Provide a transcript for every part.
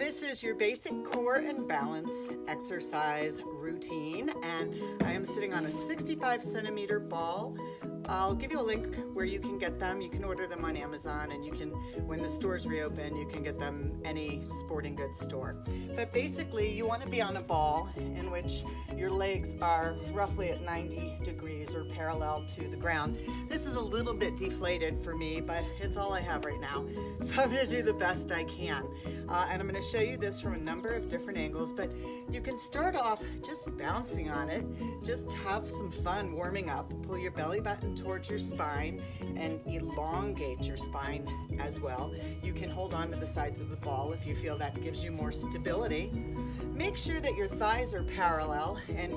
This is your basic core and balance exercise routine, and I am sitting on a 65 centimeter ball. I'll give you a link where you can get them. You can order them on Amazon, and you can, when the stores reopen, you can get them any sporting goods store. But basically, you want to be on a ball in which your legs are roughly at 90 degrees or parallel to the ground. This is a little bit deflated for me, but it's all I have right now. So I'm going to do the best I can. And I'm going to show you this from a number of different angles, but you can start off just bouncing on it. Just have some fun warming up. Pull your belly button towards your spine and elongate your spine as well. You can hold on to the sides of the ball if you feel that gives you more stability. Make sure that your thighs are parallel, and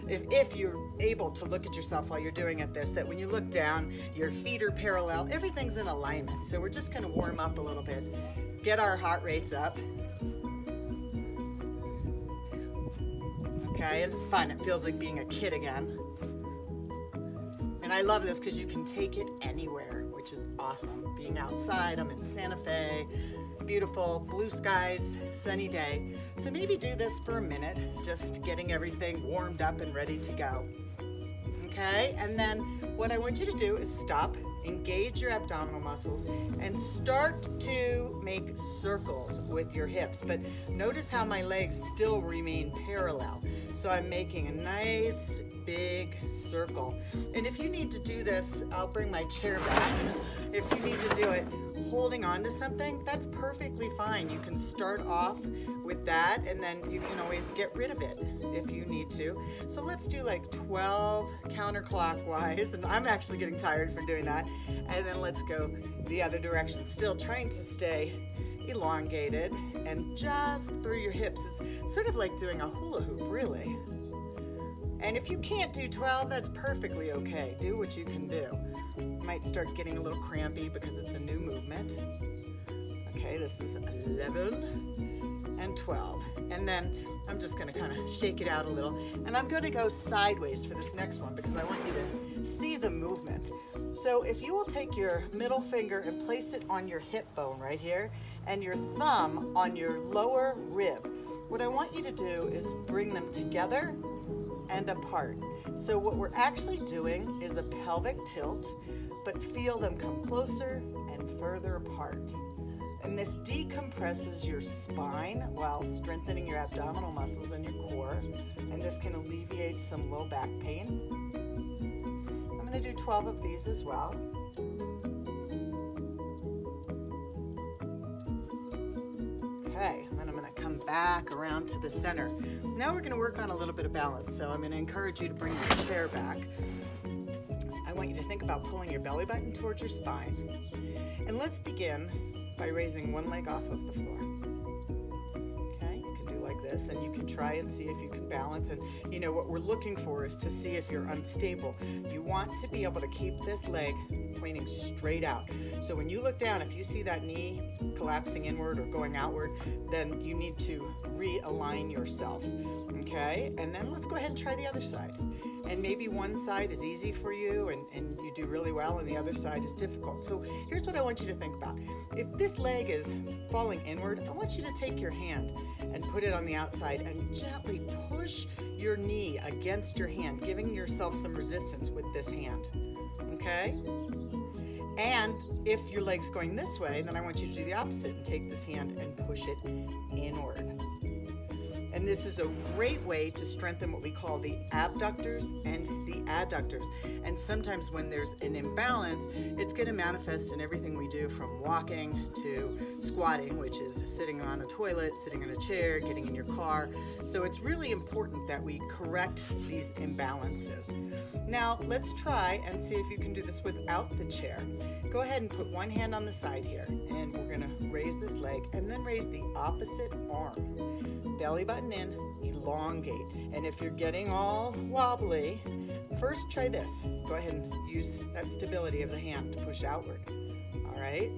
if you're able to look at yourself while you're doing this, that when you look down, your feet are parallel, everything's in alignment. So we're just going to warm up a little bit, get our heart rates up. Okay, and it's fun. It feels like being a kid again. And I love this because you can take it anywhere, which is awesome. Being outside, I'm in Santa Fe, beautiful blue skies, sunny day. So maybe do this for a minute, just getting everything warmed up and ready to go. Okay, and then what I want you to do is stop, engage your abdominal muscles, and start to make circles with your hips. But notice how my legs still remain parallel. So I'm making a nice big circle. And if you need to do this, I'll bring my chair back. If you need to do it holding on to something, that's perfectly fine. You can start off with that, and then you can always get rid of it if you need to. So let's do like 12 counterclockwise, and I'm actually getting tired from doing that. And then let's go the other direction, still trying to stay elongated and just through your hips. It's sort of like doing a hula hoop, really. And if you can't do 12, that's perfectly okay. Do what you can do. You might start getting a little crampy because it's a new movement. Okay, this is 11 and 12. And then I'm just gonna kind of shake it out a little. And I'm gonna go sideways for this next one because I want you to see the movement. So if you will take your middle finger and place it on your hip bone right here, and your thumb on your lower rib, what I want you to do is bring them together and apart. So what we're actually doing is a pelvic tilt, but feel them come closer and further apart. And this decompresses your spine while strengthening your abdominal muscles and your core. And this can alleviate some low back pain. I'm going to do 12 of these as well. Okay, and then I'm going to come back around to the center. Now we're going to work on a little bit of balance. So I'm going to encourage you to bring your chair back. I want you to think about pulling your belly button towards your spine. And let's begin by raising one leg off of the floor. Okay, you can do like this, and you can try and see if you can balance. And you know what we're looking for is to see if you're unstable. You want to be able to keep this leg pointing straight out. So when you look down, if you see that knee collapsing inward or going outward, then you need to realign yourself. Okay, and then let's go ahead and try the other side. And maybe one side is easy for you and you do really well, and the other side is difficult. So here's what I want you to think about. If this leg is falling inward, I want you to take your hand and put it on the outside and gently push your knee against your hand, giving yourself some resistance with this hand. Okay? And if your leg's going this way, then I want you to do the opposite and take this hand and push it inward. And this is a great way to strengthen what we call the abductors and the adductors. And sometimes when there's an imbalance, it's going to manifest in everything we do, from walking to squatting, which is sitting on a toilet, sitting in a chair, getting in your car. So it's really important that we correct these imbalances. Now let's try and see if you can do this without the chair. Go ahead and put one hand on the side here, and we're going to raise this leg and then raise the opposite arm. Belly button in, elongate. And if you're getting all wobbly, first try this. Go ahead and use that stability of the hand to push outward. All right?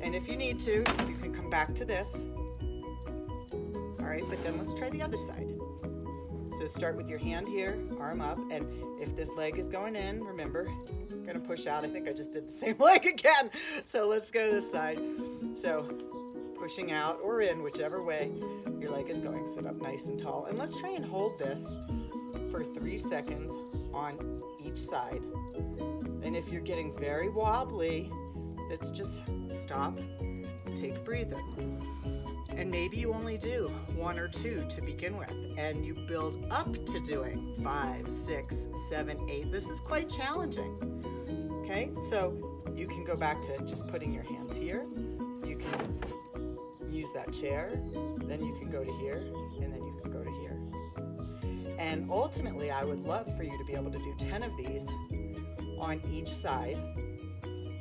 And if you need to, you can come back to this. All right, but then let's try the other side. So start with your hand here, arm up, and if this leg is going in, remember, you're gonna push out. I think I just did the same leg again. So let's go to this side. So pushing out or in, whichever way your leg is going. Sit up nice and tall. And let's try and hold this for 3 seconds on each side. And if you're getting very wobbly, let's just stop, take a breather. And maybe you only do 1 or 2 to begin with, and you build up to doing 5, 6, 7, 8. This is quite challenging. Okay, so you can go back to just putting your hands here. You can use that chair, then you can go to here, and then you can go to here. And ultimately, I would love for you to be able to do 10 of these on each side,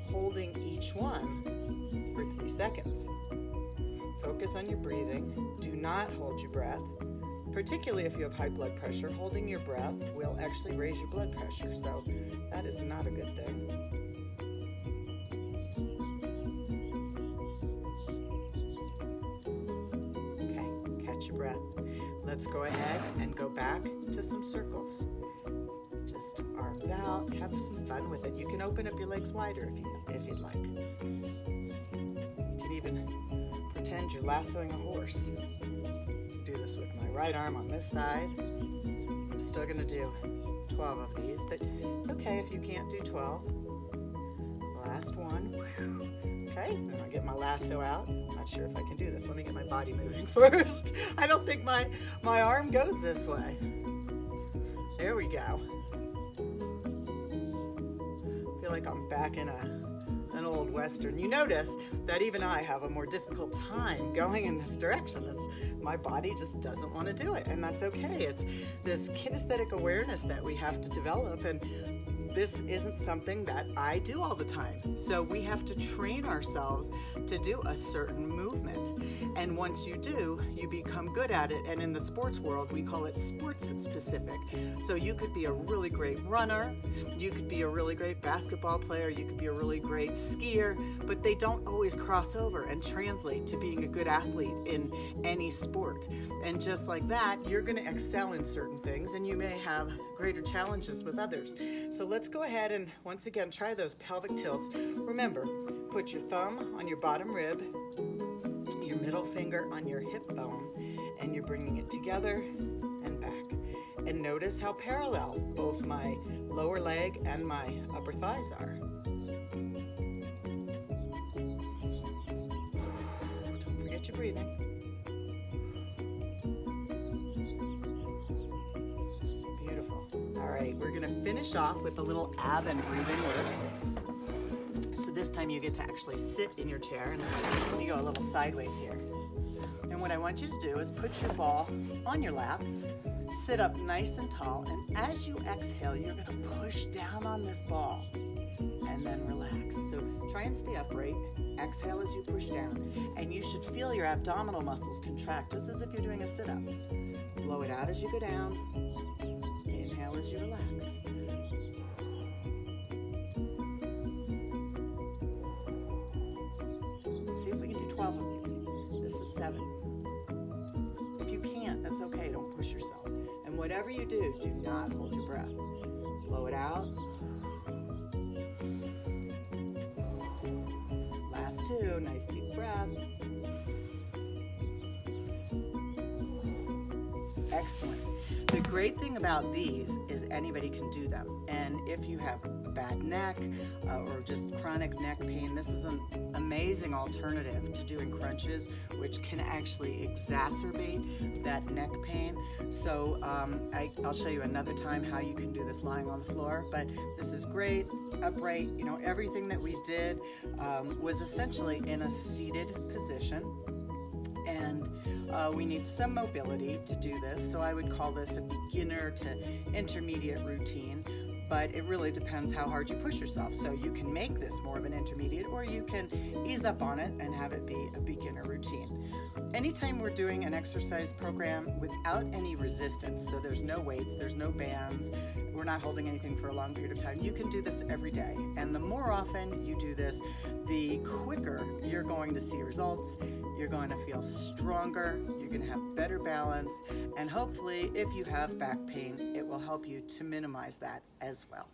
holding each one for 3 seconds. Focus on your breathing. Do not hold your breath, particularly if you have high blood pressure. Holding your breath will actually raise your blood pressure, so that is not a good thing. Okay, catch your breath. Let's go ahead and go back to some circles. Just arms out, have some fun with it. You can open up your legs wider if you'd like. You can even pretend you're lassoing a horse. Do this with my right arm on this side. I'm still going to do 12 of these, but it's okay if you can't do 12. Last one. Okay, and I'll get my lasso out. Not sure if I can do this. Let me get my body moving first. I don't think my arm goes this way. There we go. I feel like I'm back in an old Western. You notice that even I have a more difficult time going in this direction as my body just doesn't want to do it, and that's okay. It's this kinesthetic awareness that we have to develop, and this isn't something that I do all the time. So we have to train ourselves to do a certain movement. And once you do, you become good at it. And in the sports world, we call it sports specific. So you could be a really great runner, you could be a really great basketball player, you could be a really great skier, but they don't always cross over and translate to being a good athlete in any sport. And just like that, you're going to excel in certain things, and you may have greater challenges with others. So let's go ahead and once again try those pelvic tilts. Remember, put your thumb on your bottom rib, your middle finger on your hip bone, and you're bringing it together and back. And notice how parallel both my lower leg and my upper thighs are. Don't forget your breathing. All right, we're going to finish off with a little ab and breathing work. So this time you get to actually sit in your chair, and you go a little sideways here. And what I want you to do is put your ball on your lap, sit up nice and tall, and as you exhale, you're going to push down on this ball and then relax. So try and stay upright. Exhale as you push down, and you should feel your abdominal muscles contract just as if you're doing a sit-up. Blow it out as you go down. Inhale as you relax. See if we can do 12 of these. This is 7. If you can't, that's okay. Don't push yourself. And whatever you do, do not hold your breath. Blow it out. Last 2. Nice deep breath. Excellent. The great thing about these is anybody can do them. And if you have a bad neck or just chronic neck pain, this is an amazing alternative to doing crunches, which can actually exacerbate that neck pain. So I'll show you another time how you can do this lying on the floor, but this is great, upright. You know, everything that we did was essentially in a seated position. And we need some mobility to do this, so I would call this a beginner to intermediate routine, but it really depends how hard you push yourself. So you can make this more of an intermediate, or you can ease up on it and have it be a beginner routine. Anytime we're doing an exercise program without any resistance, so there's no weights, there's no bands, we're not holding anything for a long period of time, you can do this every day. And the more often you do this, the quicker you're going to see results. You're going to feel stronger, you're going to have better balance, and hopefully if you have back pain, it will help you to minimize that as well.